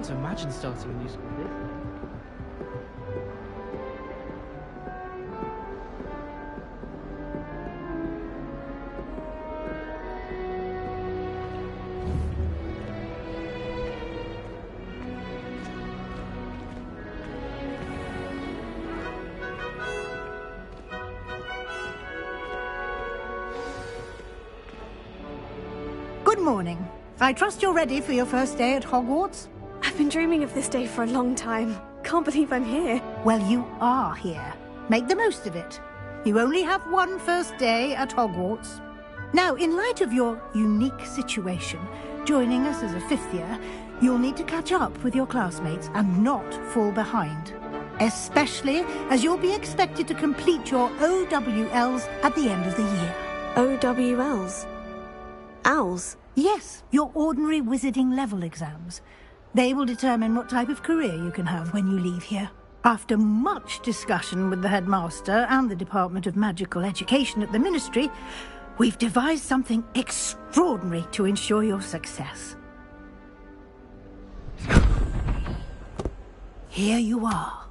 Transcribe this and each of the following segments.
to imagine starting a new school this way. Good morning. I trust you're ready for your first day at Hogwarts? I've been dreaming of this day for a long time. Can't believe I'm here. Well, you are here. Make the most of it. You only have one first day at Hogwarts. Now, in light of your unique situation, joining us as a fifth year, you'll need to catch up with your classmates and not fall behind. Especially as you'll be expected to complete your OWLs at the end of the year. OWLs? Owls? Yes, your ordinary wizarding level exams. They will determine what type of career you can have when you leave here. After much discussion with the headmaster and the Department of Magical Education at the Ministry, we've devised something extraordinary to ensure your success. Here you are.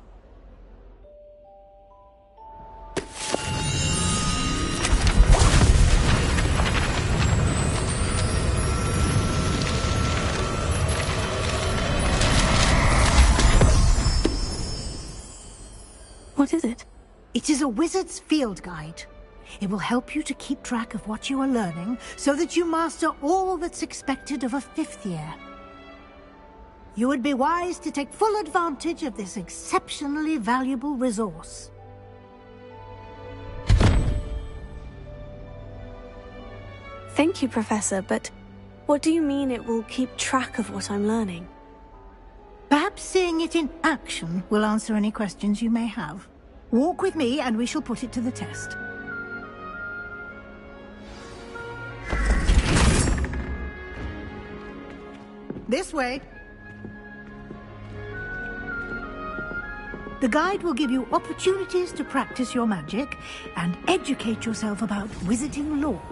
What is it? It is a wizard's field guide. It will help you to keep track of what you are learning so that you master all that's expected of a fifth year. You would be wise to take full advantage of this exceptionally valuable resource. Thank you, Professor, but what do you mean it will keep track of what I'm learning? Perhaps seeing it in action will answer any questions you may have. Walk with me and we shall put it to the test. This way. The guide will give you opportunities to practice your magic and educate yourself about wizarding lore.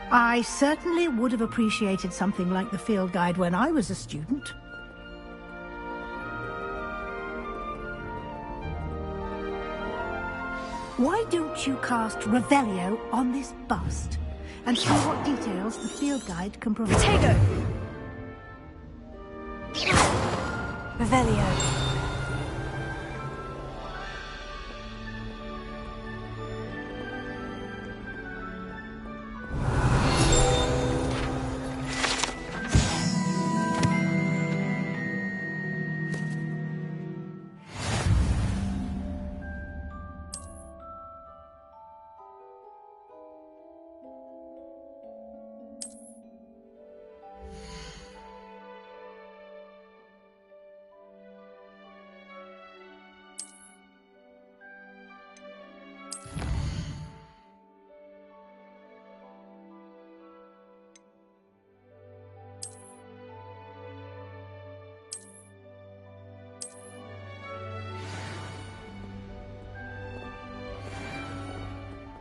I certainly would have appreciated something like the field guide when I was a student. Why don't you cast Revelio on this bust and see what details the field guide can provide? Potato! Revelio.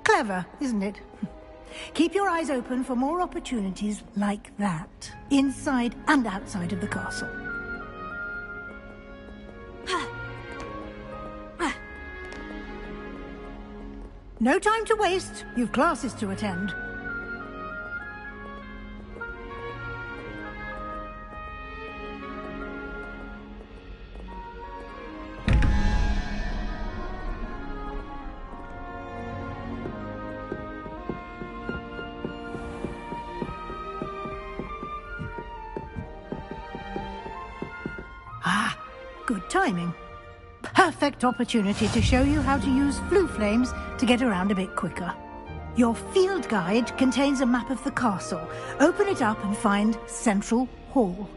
Clever, isn't it? Keep your eyes open for more opportunities like that, inside and outside of the castle. No time to waste. You've classes to attend. Ah, good timing. Perfect opportunity to show you how to use flue flames to get around a bit quicker. Your field guide contains a map of the castle. Open it up and find Central Hall.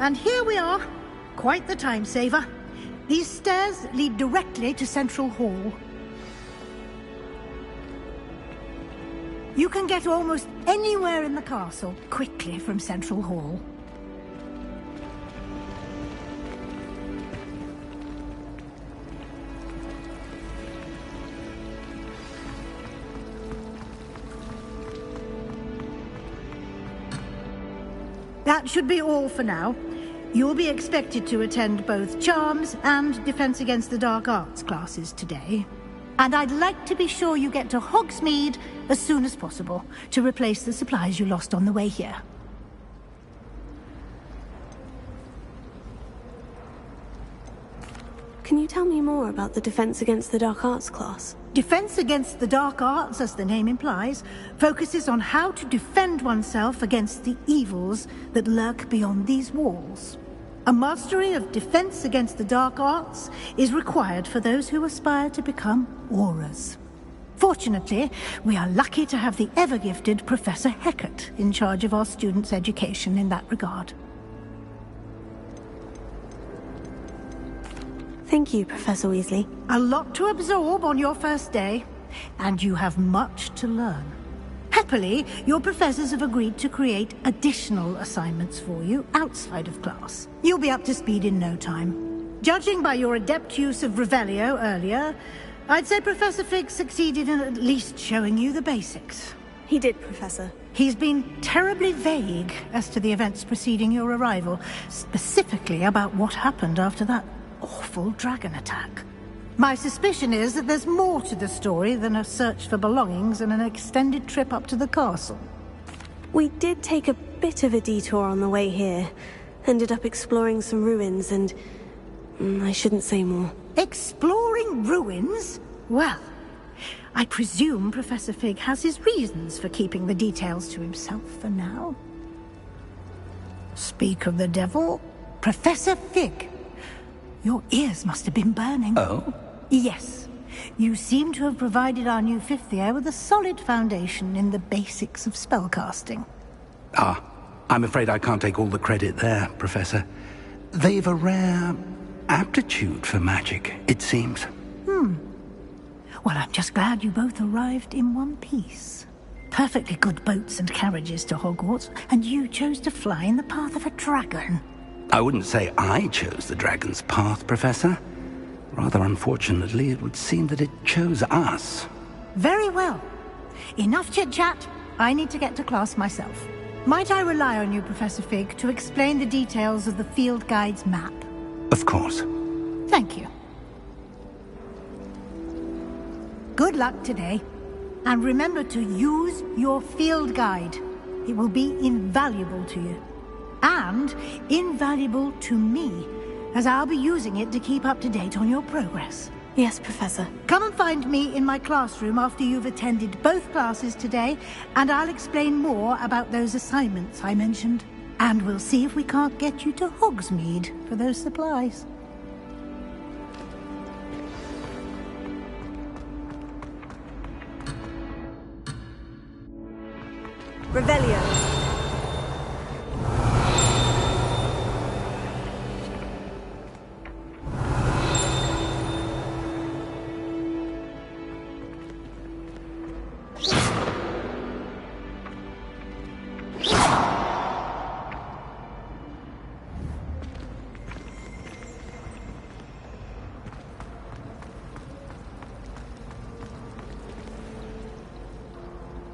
and here we are. Quite the time saver. These stairs lead directly to Central Hall. You can get almost anywhere in the castle quickly from Central Hall. That should be all for now. You'll be expected to attend both Charms and Defense Against the Dark Arts classes today. And I'd like to be sure you get to Hogsmeade as soon as possible to replace the supplies you lost on the way here. Can you tell me more about the Defense Against the Dark Arts class? Defense Against the Dark Arts, as the name implies, focuses on how to defend oneself against the evils that lurk beyond these walls. A mastery of Defense Against the Dark Arts is required for those who aspire to become Aurors. Fortunately, we are lucky to have the ever-gifted Professor Hecat in charge of our students' education in that regard. Thank you, Professor Weasley. A lot to absorb on your first day, and you have much to learn. Happily, your professors have agreed to create additional assignments for you outside of class. You'll be up to speed in no time. Judging by your adept use of Revelio earlier, I'd say Professor Fig succeeded in at least showing you the basics. He did, Professor. He's been terribly vague as to the events preceding your arrival, specifically about what happened after that awful dragon attack. My suspicion is that there's more to the story than a search for belongings and an extended trip up to the castle. We did take a bit of a detour on the way here. Ended up exploring some ruins and... I shouldn't say more. Exploring ruins? Well, I presume Professor Fig has his reasons for keeping the details to himself for now. Speak of the devil, Professor Fig. Your ears must have been burning. Oh? Yes. You seem to have provided our new fifth year with a solid foundation in the basics of spellcasting. Ah, I'm afraid I can't take all the credit there, Professor. They've a rare aptitude for magic, it seems. Well, I'm just glad you both arrived in one piece. Perfectly good boats and carriages to Hogwarts, and you chose to fly in the path of a dragon. I wouldn't say I chose the dragon's path, Professor. Rather unfortunately, it would seem that it chose us. Very well. Enough chit-chat. I need to get to class myself. Might I rely on you, Professor Fig, to explain the details of the field guide's map? Of course. Thank you. Good luck today. And remember to use your field guide. It will be invaluable to you. And invaluable to me, as I'll be using it to keep up to date on your progress. Yes, Professor. Come and find me in my classroom after you've attended both classes today, and I'll explain more about those assignments I mentioned. And we'll see if we can't get you to Hogsmeade for those supplies. Revelio.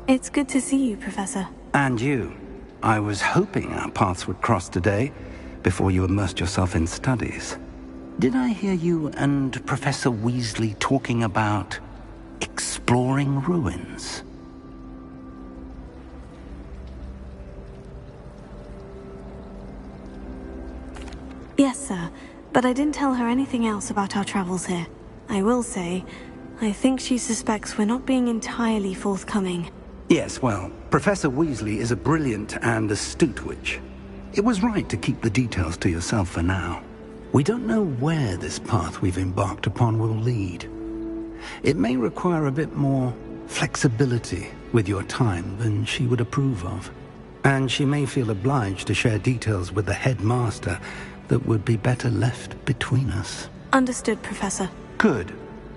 It's good to see you, Professor. And you. I was hoping our paths would cross today, before you immersed yourself in studies. Did I hear you and Professor Weasley talking about exploring ruins? Yes, sir, but I didn't tell her anything else about our travels here. I will say, I think she suspects we're not being entirely forthcoming. Yes, well, Professor Weasley is a brilliant and astute witch. It was right to keep the details to yourself for now. We don't know where this path we've embarked upon will lead. It may require a bit more flexibility with your time than she would approve of. And she may feel obliged to share details with the headmaster that would be better left between us. Understood, Professor. Good.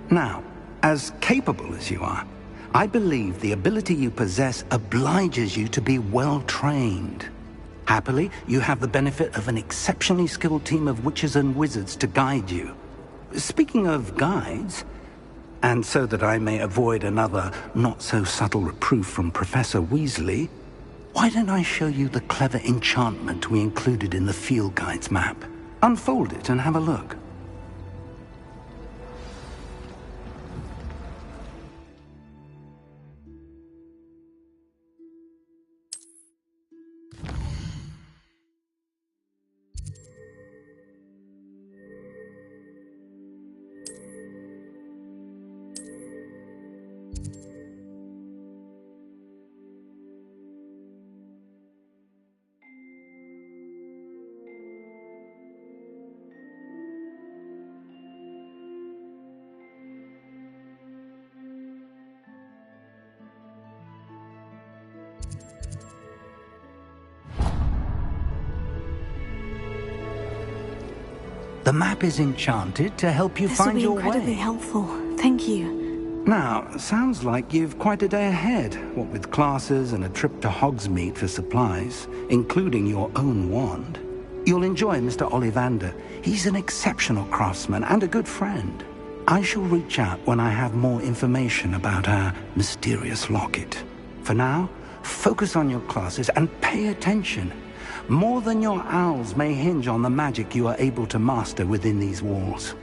Now, as capable as you are, I believe the ability you possess obliges you to be well trained. Happily, you have the benefit of an exceptionally skilled team of witches and wizards to guide you. Speaking of guides, and so that I may avoid another not-so-subtle reproof from Professor Weasley, why don't I show you the clever enchantment we included in the field guide's map? Unfold it and have a look. The map is enchanted to help you find your way. This will be incredibly helpful. Thank you. Now, sounds like you've quite a day ahead, what with classes and a trip to Hogsmeade for supplies, including your own wand. You'll enjoy Mr. Ollivander. He's an exceptional craftsman and a good friend. I shall reach out when I have more information about our mysterious locket. For now, focus on your classes and pay attention. More than your owls may hinge on the magic you are able to master within these walls.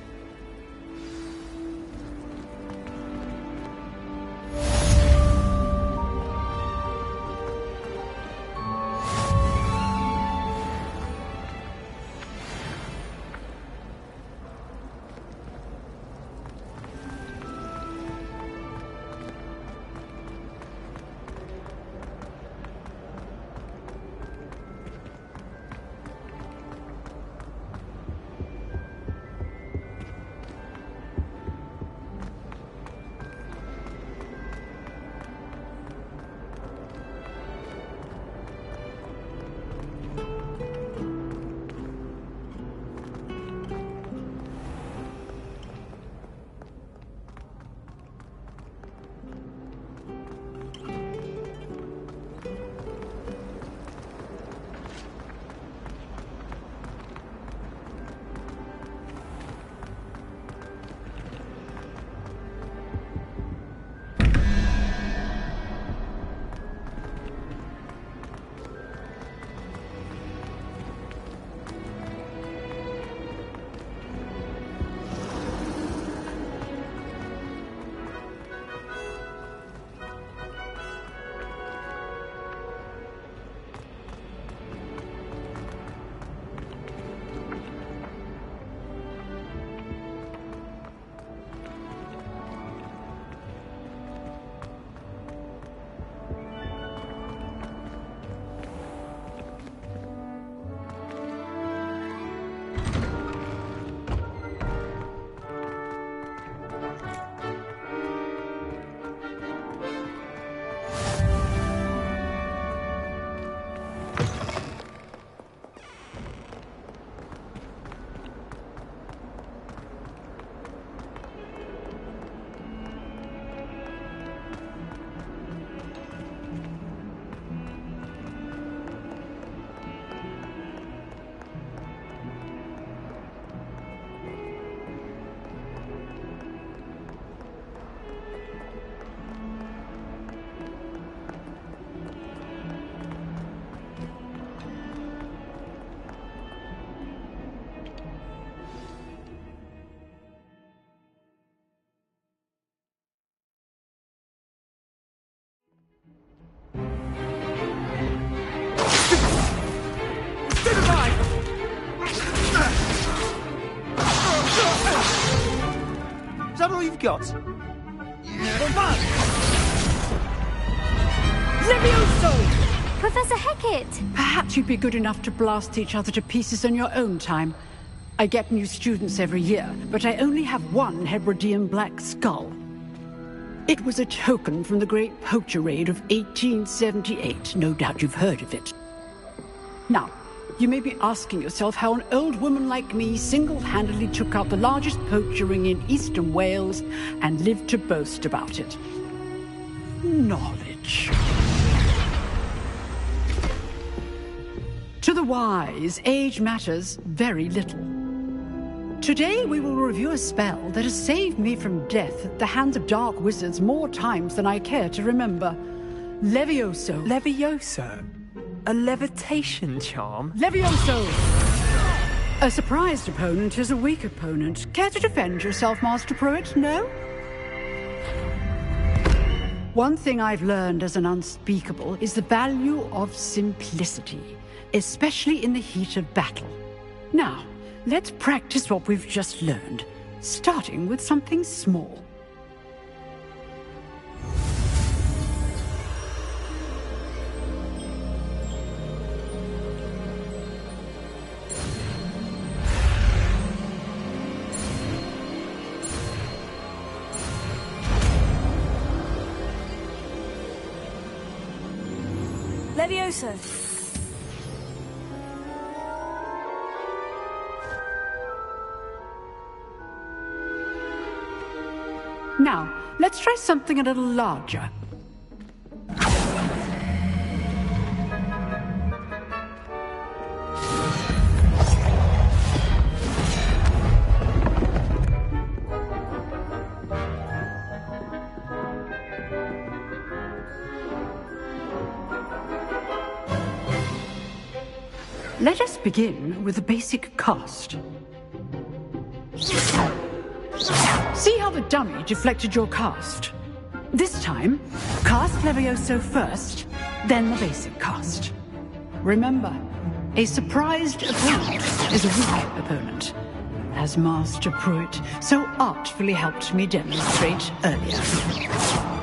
you've got? Levioso! Professor Hecat! Perhaps you'd be good enough to blast each other to pieces in your own time. I get new students every year, but I only have one Hebridean black skull. It was a token from the Great Poacher Raid of 1878. No doubt you've heard of it. Now, you may be asking yourself how an old woman like me single-handedly took out the largest poacher ring in eastern Wales and lived to boast about it. Knowledge. To the wise, age matters very little. Today we will review a spell that has saved me from death at the hands of dark wizards more times than I care to remember. Levioso. Levioso? A levitation charm? Levioso! A surprised opponent is a weak opponent. Care to defend yourself, Master Pruitt? No? One thing I've learned as an unspeakable is the value of simplicity, especially in the heat of battle. Now, let's practice what we've just learned, starting with something small. Levioso. Now, let's try something a little larger. Let us begin with the basic cast. See how the dummy deflected your cast? This time, cast Levioso first, then the basic cast. Remember, a surprised opponent is a weak opponent, as Master Pruitt so artfully helped me demonstrate earlier.